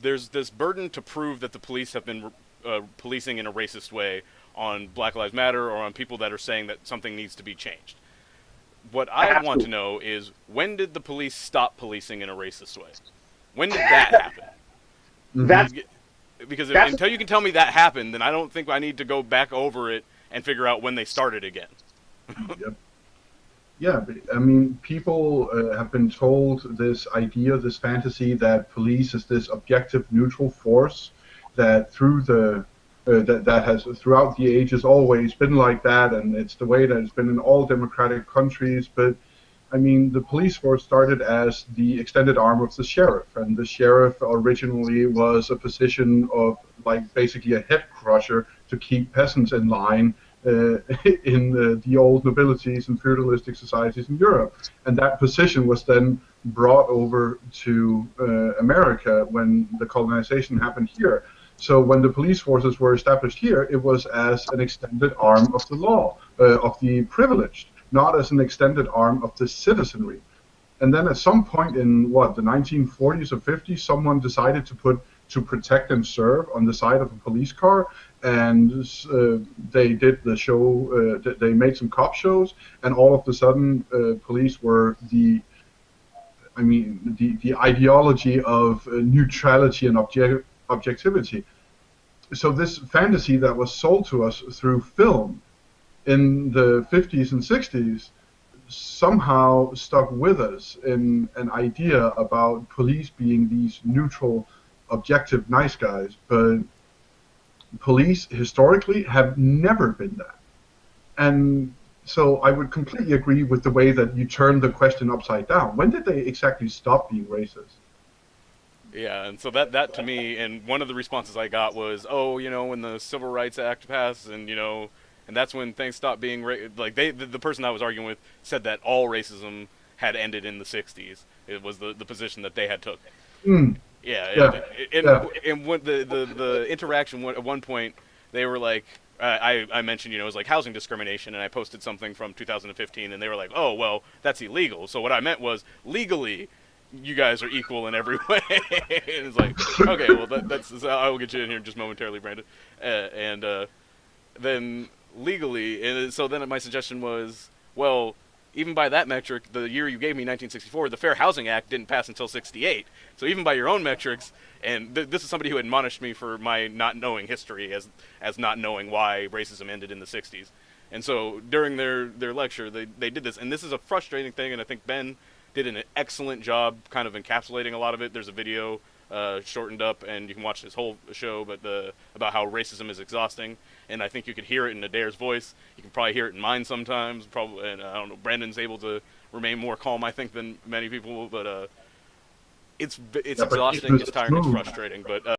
there's this burden to prove that the police have been policing in a racist way on Black Lives Matter or on people that are saying that something needs to be changed. What I want to Absolutely. know is, when did the police stop policing in a racist way? When did that happen? That's Because that's until you can tell me that happened, then I don't think I need to go back over it and figure out when they started again. Yep. Yeah, I mean, people have been told this idea, this fantasy that police is this objective, neutral force that that has throughout the ages always been like that, and it's the way that it's been in all democratic countries. But I mean, the police force started as the extended arm of the sheriff, and the sheriff originally was a position of like basically a head crusher to keep peasants in line in the old nobilities and feudalistic societies in Europe. And that position was then brought over to America when the colonization happened here. So when the police forces were established here, it was as an extended arm of the law, of the privileged, not as an extended arm of the citizenry. And then at some point in what, the 1940s or 50s, someone decided to put to protect and serve on the side of a police car, and they did the show. They made some cop shows, and all of a sudden, police were the ideology of neutrality and objectivity. So this fantasy that was sold to us through film in the 50s and 60s somehow stuck with us in an idea about police being these neutral, objective, nice guys. But police historically have never been that. And so I would completely agree with the way that you turn the question upside down. When did they exactly stop being racist? Yeah, and so that to me, and one of the responses I got was, oh, when the Civil Rights Act passed, and and that's when things stopped being like the person I was arguing with said that all racism had ended in the '60s. It was the position that they had took. Mm, Yeah, yeah, and yeah. when the interaction at one point, they were like, I mentioned, it was like housing discrimination, and I posted something from 2015, and they were like, oh, well, that's illegal. So what I meant was, legally, you guys are equal in every way. And it's like, okay, well, that's I will get you in here just momentarily, Brandon. And then legally, and so then my suggestion was, well, even by that metric, the year you gave me, 1964, the Fair Housing Act didn't pass until '68. So even by your own metrics, and this is somebody who admonished me for my not knowing history, as not knowing why racism ended in the '60s. And so during their lecture, they did this, and this is a frustrating thing, and I think Ben did an excellent job kind of encapsulating a lot of it. There's a video shortened up, and you can watch this whole show, but about how racism is exhausting, and I think you could hear it in Adair's voice. You can probably hear it in mine sometimes, probably, and I don't know. Brandon's able to remain more calm, I think, than many people, but it's Yeah, but he's exhausting, it's Mr. tiring, it's Smooth. frustrating, but